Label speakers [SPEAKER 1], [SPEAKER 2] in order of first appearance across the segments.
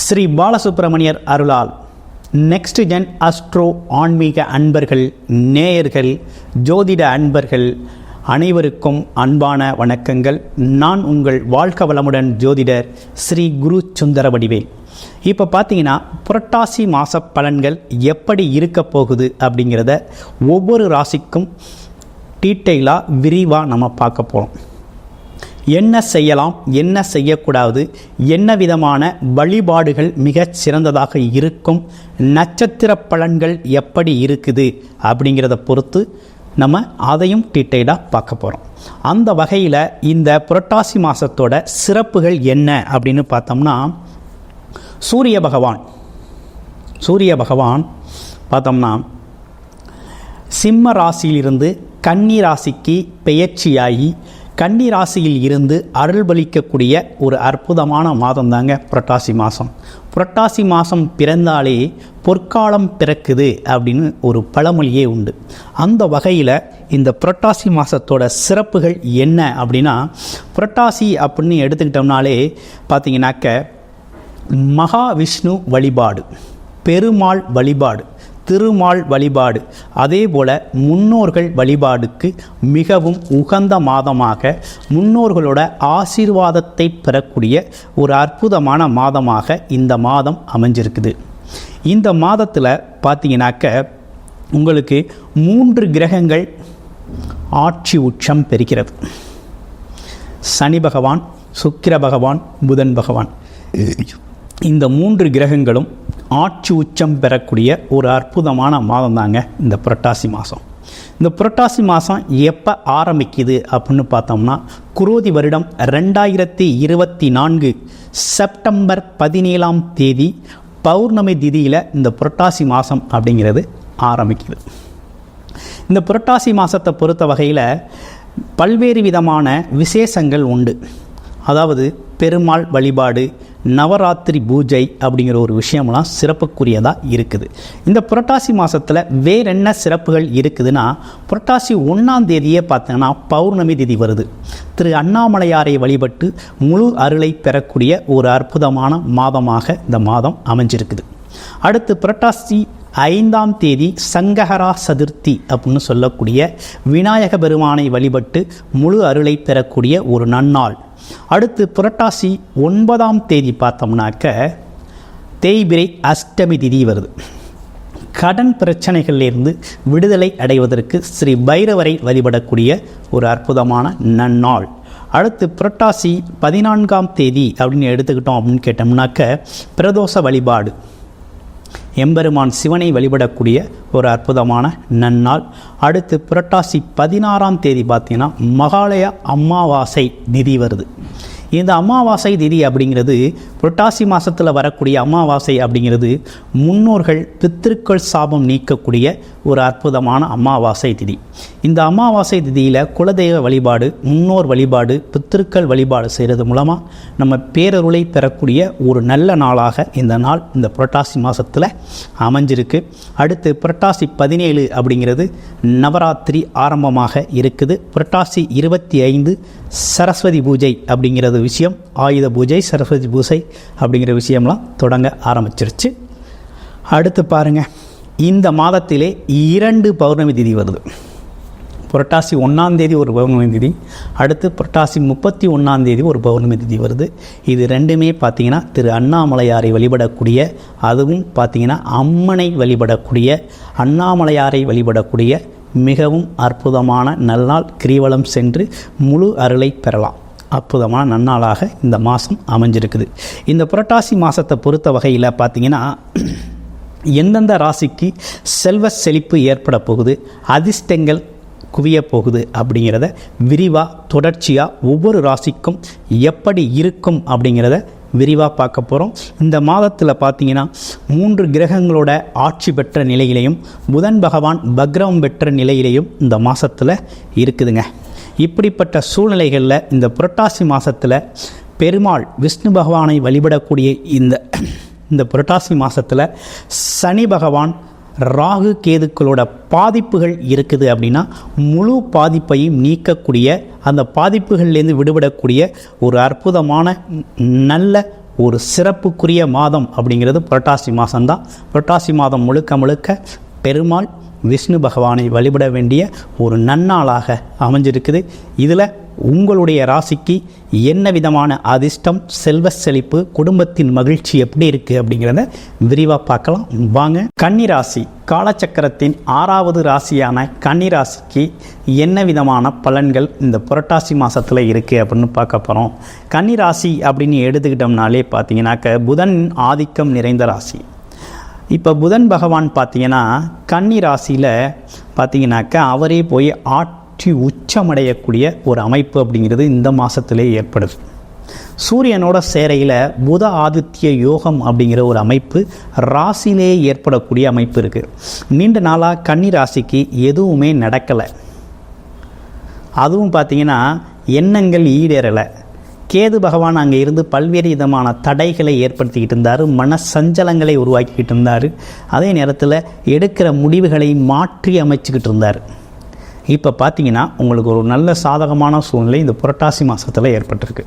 [SPEAKER 1] ஸ்ரீ பாலசுப்ரமணியர் அருளால் next gen astro ஆன்மீக அன்பர்கள், நேயர்கள், ஜோதிட அன்பர்கள் அனைவருக்கும் அன்பான வணக்கங்கள். நான் உங்கள் வாழ்க வளமுடன் ஜோதிடர் ஸ்ரீ குரு சுந்தரவடிவேல். இப்போ பார்த்தீங்கன்னா புரட்டாசி மாத பலன்கள் எப்படி இருக்க போகுது அப்படிங்கிறத ஒவ்வொரு ராசிக்கும் டீட்டெயிலாக விரிவாக நம்ம பார்க்க போகிறோம். என்ன செய்யலாம், என்ன செய்யக்கூடாது, என்ன விதமான வழிபாடுகள் மிகச் சிறந்ததாக இருக்கும், நட்சத்திர பலன்கள் எப்படி இருக்குது அப்படிங்கிறத பொறுத்து நம்ம அதையும் டீட்டெயிலாக பார்க்க போகிறோம். அந்த வகையில் இந்த புரட்டாசி மாதத்தோட சிறப்புகள் என்ன அப்படின்னு பார்த்தோம்னா, சூரிய பகவான் பார்த்தோம்னா சிம்ம ராசியிலிருந்து கன்னி ராசிக்கு பெயர்ச்சியாகி கன்னி ராசியில் இருந்து அருள்பளிக்கக்கூடிய ஒரு அற்புதமான மாதம் தாங்க புரட்டாசி மாதம். புரட்டாசி மாதம் பிறந்தாலே பொற்காலம் பிறக்குது அப்படின்னு ஒரு பழமொழியே உண்டு. அந்த வகையில் இந்த புரட்டாசி மாதத்தோட சிறப்புகள் என்ன அப்படின்னா, புரட்டாசி அப்படின்னு எடுத்துக்கிட்டோம்னாலே பார்த்தீங்கன்னாக்க மகாவிஷ்ணு வழிபாடு, பெருமாள் வழிபாடு, திருமால் வழிபாடு, அதே போல் முன்னோர்கள் வழிபாடுக்கு மிகவும் உகந்த மாதமாக, முன்னோர்களோட ஆசீர்வாதத்தை பெறக்கூடிய ஒரு அற்புதமான மாதமாக இந்த மாதம் அமைஞ்சிருக்குது. இந்த மாதத்தில் பார்த்தீங்கன்னாக்க உங்களுக்கு 3 கிரகங்கள் ஆட்சி உச்சம் பெறுகிறது. சனி பகவான், சுக்கிர பகவான், புதன் பகவான், இந்த 3 கிரகங்களும் ஆட்சி உச்சம் பெறக்கூடிய ஒரு அற்புதமான மாதம் தாங்க இந்த புரட்டாசி மாதம். இந்த புரட்டாசி மாதம் எப்போ ஆரம்பிக்குது அப்படின்னு பார்த்தோம்னா, குரோதி வருடம் 2024 செப்டம்பர் 17ஆம் தேதி பௌர்ணமி திதியில் இந்த புரட்டாசி மாதம் அப்படிங்கிறது ஆரம்பிக்குது. இந்த புரட்டாசி மாதத்தை பொறுத்த வகையில் பல்வேறு விதமான விசேஷங்கள் உண்டு. அதாவது பெருமாள் வழிபாடு, நவராத்திரி பூஜை அப்படிங்கிற ஒரு விஷயம்லாம் சிறப்புக்குரியதாக இருக்குது. இந்த புரட்டாசி மாதத்தில் வேற என்ன சிறப்புகள் இருக்குதுன்னா, புரட்டாசி 1ஆம் தேதியே பார்த்தீங்கன்னா பௌர்ணமி திதி வருது. திரு அண்ணாமலையாரை வழிபட்டு முழு அருளை பெறக்கூடிய ஒரு அற்புதமான மாதமாக இந்த மாதம் அமைஞ்சிருக்குது. அடுத்து புரட்டாசி 5ஆம் தேதி சங்கஹரா சதுர்த்தி அப்படின்னு சொல்லக்கூடிய விநாயக பெருமானை வழிபட்டு முழு அருளை பெறக்கூடிய ஒரு நன்னாள். அடுத்து புரட்டாசி 9ஆம் தேதி பார்த்தோம்னாக்க தேய்பிரை அஷ்டமி திதி வருது. கடன் பிரச்சனைகளிலிருந்து விடுதலை அடைவதற்கு ஸ்ரீ பைரவரை வழிபடக்கூடிய ஒரு அற்புதமான நன்னாள். அடுத்து புரட்டாசி 14ஆம் தேதி அப்படின்னு எடுத்துக்கிட்டோம் அப்படின்னு கேட்டோம்னாக்க பிரதோஷ வழிபாடு, எம்பெருமான் சிவனை வழிபடக்கூடிய ஒரு அற்புதமான நன்னாள். அடுத்து புரட்டாசி 16ஆம் தேதி பார்த்தீங்கன்னா மகாலய அமாவாசை திதி வருது. இந்த அமாவாசை திதி அப்படிங்கிறது, புரட்டாசி மாதத்தில் வரக்கூடிய அமாவாசை அப்படிங்கிறது முன்னோர்கள் பித்திருக்கள் சாபம் நீக்கக்கூடிய ஒரு அற்புதமான அமாவாசை திதி. இந்த அமாவாசை திதியில் குலதெய்வ வழிபாடு, முன்னோர் வழிபாடு, பித்திருக்கள் வழிபாடு செய்கிறது மூலமாக நம்ம பேரருளை பெறக்கூடிய ஒரு நல்ல நாளாக இந்த நாள் இந்த புரட்டாசி மாதத்தில் அமைஞ்சிருக்கு. அடுத்து புரட்டாசி 17 அப்படிங்கிறது நவராத்திரி ஆரம்பமாக இருக்குது. புரட்டாசி 25 சரஸ்வதி பூஜை அப்படிங்கிறது விஷயம், ஆயுத பூஜை, சரஸ்வதி பூஜை அப்படிங்கிற விஷயம்லாம் தொடங்க ஆரம்பிச்சிருச்சு. அடுத்து பாருங்கள், இந்த மாதத்திலே 2 பௌர்ணமி திதி வருது. புரட்டாசி 1ஆம் தேதி ஒரு பௌர்ணமி திதி, அடுத்து புரட்டாசி 31ஆம் தேதி ஒரு பௌர்ணமி திதி வருது. இது ரெண்டுமே பார்த்திங்கன்னா திரு அண்ணாமலையாரை வழிபடக்கூடிய, அதுவும் பார்த்திங்கன்னா அம்மனை வழிபடக்கூடிய, அண்ணாமலையாரை வழிபடக்கூடிய மிகவும் அற்புதமான நல்நாள். கிரிவலம் சென்று முழு அருளை பெறலாம். அற்புதமான நன்னாளாக இந்த மாதம் அமைஞ்சிருக்குது. இந்த புரட்டாசி மாதத்தை பொறுத்த வகையில் பார்த்திங்கன்னா எந்தெந்த ராசிக்கு செல்வ செழிப்பு ஏற்பட போகுது, அதிர்ஷ்டங்கள் குவிய போகுது அப்படிங்கிறத விரிவாக தொடர்ச்சியாக ஒவ்வொரு ராசிக்கும் எப்படி இருக்கும் அப்படிங்கிறத விரிவாக பார்க்க போகிறோம். இந்த மாதத்தில் பார்த்தீங்கன்னா 3 கிரகங்களோட ஆட்சி பெற்ற நிலையிலையும் புதன் பகவான் பக்ரம் பெற்ற நிலையிலையும் இந்த மாதத்தில் இருக்குதுங்க. இப்படிப்பட்ட சூழ்நிலைகளில் இந்த புரட்டாசி மாதத்தில் பெருமாள் விஷ்ணு பகவானை வழிபடக்கூடிய இந்த புரட்டாசி மாதத்தில் சனி பகவான் ராகு கேதுக்களோட பாதிப்புகள் இருக்குது அப்படின்னா முழு பாதிப்பையும் நீக்கக்கூடிய, அந்த பாதிப்புகள்லேருந்து விடுபடக்கூடிய ஒரு அற்புதமான நல்ல ஒரு சிறப்புக்குரிய மாதம் அப்படிங்கிறது புரட்டாசி மாதம்தான். புரட்டாசி மாதம் முழுக்க முழுக்க பெருமாள் விஷ்ணு பகவானை வழிபட வேண்டிய ஒரு நன்னாளாக அமைஞ்சிருக்குது. இதில் உங்களுடைய ராசிக்கு என்ன விதமான அதிர்ஷ்டம், செல்வ செழிப்பு, குடும்பத்தின் மகிழ்ச்சி எப்படி இருக்குது அப்படிங்கிறத விரிவாக பார்க்கலாம் வாங்க. கன்னிராசி காலச்சக்கரத்தின் 6வது ராசியான கன்னிராசிக்கு என்ன விதமான பலன்கள் இந்த புரட்டாசி மாதத்தில் இருக்குது அப்படின்னு பார்க்க போகிறோம். கன்னிராசி அப்படின்னு எடுத்துக்கிட்டோம்னாலே பார்த்தீங்கன்னாக்க புதன் ஆதிக்கம் நிறைந்த ராசி. இப்போ புதன் பகவான் பார்த்தீங்கன்னா கன்னி ராசியில் பார்த்தீங்கன்னாக்க அவரே போய் ஆட்சி உச்சமடையக்கூடிய ஒரு அமைப்பு அப்படிங்கிறது இந்த மாதத்திலே ஏற்படுது. சூரியனோட சேரையில் புத ஆதித்ய யோகம் அப்படிங்கிற ஒரு அமைப்பு ராசியிலே ஏற்படக்கூடிய அமைப்பு இருக்குது. நீண்ட நாளாக கன்னி ராசிக்கு எதுவுமே நடக்கலை. அதுவும் பார்த்தீங்கன்னா எண்ணங்கள் ஈடேறலை. கேது பகவான் அங்கே இருந்து பல்வேறு விதமான தடைகளை ஏற்படுத்திக்கிட்டு இருந்தார், மன சஞ்சலங்களை உருவாக்கிக்கிட்டு இருந்தார். அதே நேரத்தில் எடுக்கிற முடிவுகளை மாற்றி அமைச்சிக்கிட்டு இருந்தார். இப்போ பார்த்தீங்கன்னா உங்களுக்கு ஒரு நல்ல சாதகமான சூழ்நிலை இந்த புரட்டாசி மாதத்தில் ஏற்பட்டிருக்கு.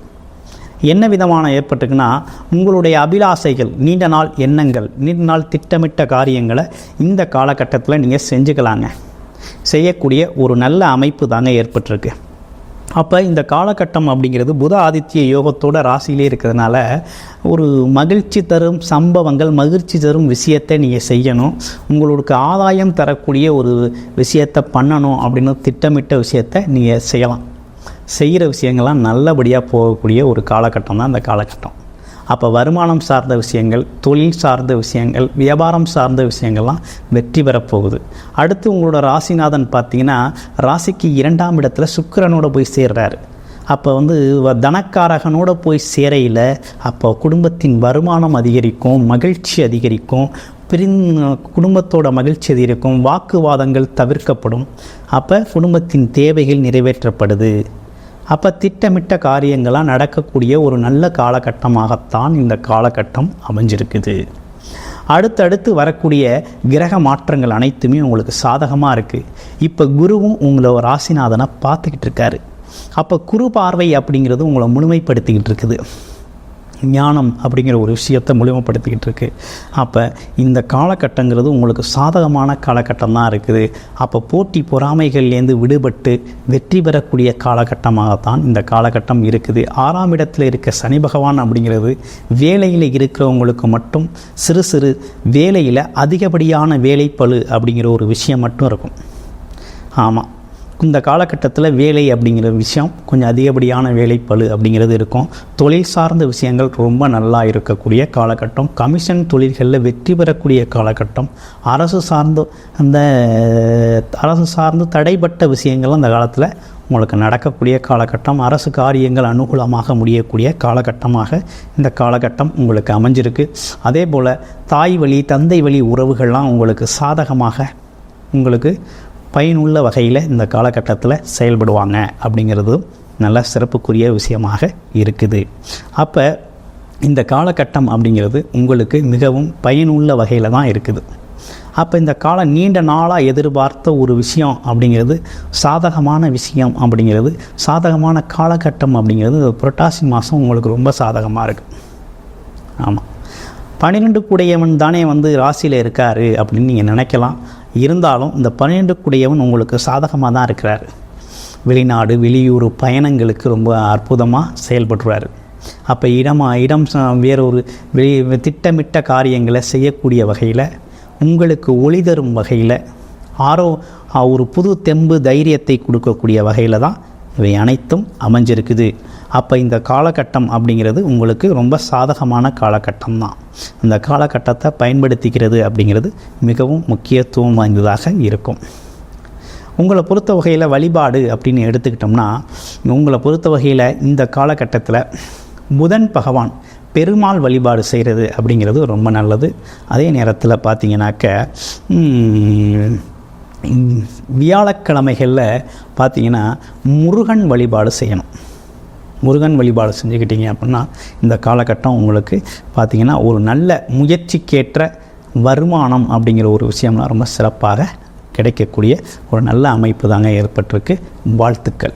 [SPEAKER 1] என்ன விதமான ஏற்பட்டிருக்குன்னா, உங்களுடைய அபிலாசைகள், நீண்ட நாள் எண்ணங்கள், நீண்ட நாள் திட்டமிட்ட காரியங்களை இந்த காலகட்டத்தில் நீங்கள் செஞ்சுக்கலாங்க. செய்யக்கூடிய ஒரு நல்ல அமைப்பு தாங்க ஏற்பட்டிருக்கு. அப்போ இந்த காலகட்டம் அப்படிங்கிறது புத ஆதித்ய யோகத்தோட ராசியிலே இருக்கிறதுனால ஒரு மகிழ்ச்சி தரும் சம்பவங்கள், மகிழ்ச்சி தரும் விஷயத்தை நீங்கள் செய்யணும். உங்களுக்கு ஆதாயம் தரக்கூடிய ஒரு விஷயத்தை பண்ணணும் அப்படின்னு திட்டமிட்ட விஷயத்தை நீங்கள் செய்யலாம். செய்கிற விஷயங்கள்லாம் நல்லபடியாக போகக்கூடிய ஒரு காலகட்டம் தான் இந்த காலகட்டம். அப்போ வருமானம் சார்ந்த விஷயங்கள், தொழில் சார்ந்த விஷயங்கள், வியாபாரம் சார்ந்த விஷயங்கள்லாம் வெற்றி பெறப்போகுது. அடுத்து உங்களோட ராசிநாதன் பார்த்தீங்கன்னா ராசிக்கு 2ஆம் இடத்துல சுக்கிரனோட போய் சேர்றாரு. அப்போ தனக்காரகனோட போய் சேரையில் அப்போ குடும்பத்தின் வருமானம் அதிகரிக்கும், மகிழ்ச்சி அதிகரிக்கும், குடும்பத்தோட மகிழ்ச்சி அதிகரிக்கும், வாக்குவாதங்கள் தவிர்க்கப்படும். அப்போ குடும்பத்தின் தேவைகள் நிறைவேற்றப்படுது. அப்போ திட்டமிட்ட காரியங்களாக நடக்கக்கூடிய ஒரு நல்ல காலகட்டமாகத்தான் இந்த காலகட்டம் அமைஞ்சிருக்குது. அடுத்தடுத்து வரக்கூடிய கிரக மாற்றங்கள் அனைத்துமே உங்களுக்கு சாதகமாக இருக்குது. இப்போ குருவும் உங்களோட ராசிநாதனை பார்த்துக்கிட்டு இருக்காரு. அப்போ குரு பார்வை அப்படிங்கிறது உங்களை முழுமைப்படுத்திக்கிட்டு இருக்குது. ஞானம் அப்படிங்கிற ஒரு விஷயத்தை முழுமைப்படுத்திக்கிட்டு இருக்கு. அப்போ இந்த காலகட்டங்கிறது உங்களுக்கு சாதகமான காலகட்டம் தான் இருக்குது. அப்போ போட்டி பொறாமைகள்லேருந்து விடுபட்டு வெற்றி பெறக்கூடிய காலகட்டமாகத்தான் இந்த காலகட்டம் இருக்குது. 6ஆம் இடத்துல இருக்க சனி பகவான் அப்படிங்கிறது வேலையில் இருக்கிறவங்களுக்கு மட்டும் சிறு சிறு வேலையில் அதிகப்படியான வேலைப்பளு அப்படிங்கிற ஒரு விஷயம் மட்டும் இருக்கும். ஆமாம், இந்த காலகட்டத்தில் வேலை அப்படிங்கிற விஷயம் கொஞ்சம் அதிகப்படியான வேலைப்பளு அப்படிங்கிறது இருக்கும். தொழில் சார்ந்த விஷயங்கள் ரொம்ப நல்லா இருக்கக்கூடிய காலகட்டம். கமிஷன் தொழில்களில் வெற்றி பெறக்கூடிய காலகட்டம். அரசு சார்ந்து தடைப்பட்ட விஷயங்கள் அந்த காலத்தில் உங்களுக்கு நடக்கக்கூடிய காலகட்டம். அரசு காரியங்கள் அனுகூலமாக முடியக்கூடிய காலகட்டமாக இந்த காலகட்டம் உங்களுக்கு அமைஞ்சிருக்கு. அதே போல் தாய் வழி, தந்தை வழி உறவுகள்லாம் உங்களுக்கு சாதகமாக, உங்களுக்கு பயனுள்ள வகையில் இந்த காலகட்டத்தில் செயல்படுவாங்க அப்படிங்கிறது நல்ல சிறப்புக்குரிய விஷயமாக இருக்குது. அப்போ இந்த காலகட்டம் அப்படிங்கிறது உங்களுக்கு மிகவும் பயனுள்ள வகையில் தான் இருக்குது. அப்போ இந்த நீண்ட நாளாக எதிர்பார்த்த ஒரு விஷயம் அப்படிங்கிறது சாதகமான விஷயம் அப்படிங்கிறது, சாதகமான காலகட்டம் அப்படிங்கிறது புரட்டாசி மாதம் உங்களுக்கு ரொம்ப சாதகமாக இருக்குது. ஆமாம், 12 கூடையவன் தானே ராசியில் இருக்கார் அப்படின்னு நீங்கள் நினைக்கலாம். இருந்தாலும் இந்த 12 கூடையவன் உங்களுக்கு சாதகமாக தான் இருக்கிறார். வெளிநாடு, வெளியூர் பயணங்களுக்கு ரொம்ப அற்புதமாக செயல்படுறாரு. அப்போ இடம் வேறொரு திட்டமிட்ட காரியங்களை செய்யக்கூடிய வகையில், உங்களுக்கு ஒளி தரும் வகையில், ஒரு புது தெம்பு தைரியத்தை கொடுக்கக்கூடிய வகையில் தான் இவை அனைத்தும் அமைஞ்சிருக்குது. அப்போ இந்த காலகட்டம் அப்படிங்கிறது உங்களுக்கு ரொம்ப சாதகமான காலகட்டம் தான். இந்த காலகட்டத்தை பயன்படுத்திக்கிறது அப்படிங்கிறது மிகவும் முக்கியத்துவம் வாய்ந்ததாக இருக்கும். உங்களை பொறுத்த வகையில் வழிபாடு அப்படின்னு எடுத்துக்கிட்டோம்னா, உங்களை பொறுத்த வகையில் இந்த காலகட்டத்தில் புதன் பகவான் பெருமாள் வழிபாடு செய்கிறது அப்படிங்கிறது ரொம்ப நல்லது. அதே நேரத்தில் பார்த்தீங்கன்னாக்க வியாழக்கிழமைகளில் பார்த்தீங்கன்னா முருகன் வழிபாடு செய்யணும். முருகன் வழிபாடு செஞ்சுக்கிட்டீங்க அப்படின்னா இந்த காலகட்டம் உங்களுக்கு பார்த்திங்கன்னா ஒரு நல்ல முயற்சிக்கேற்ற வருமானம் அப்படிங்கிற ஒரு விஷயம்லாம் ரொம்ப சிறப்பாக கிடைக்கக்கூடிய ஒரு நல்ல அமைப்பு தாங்க ஏற்பட்டிருக்கு. வாழ்த்துக்கள்.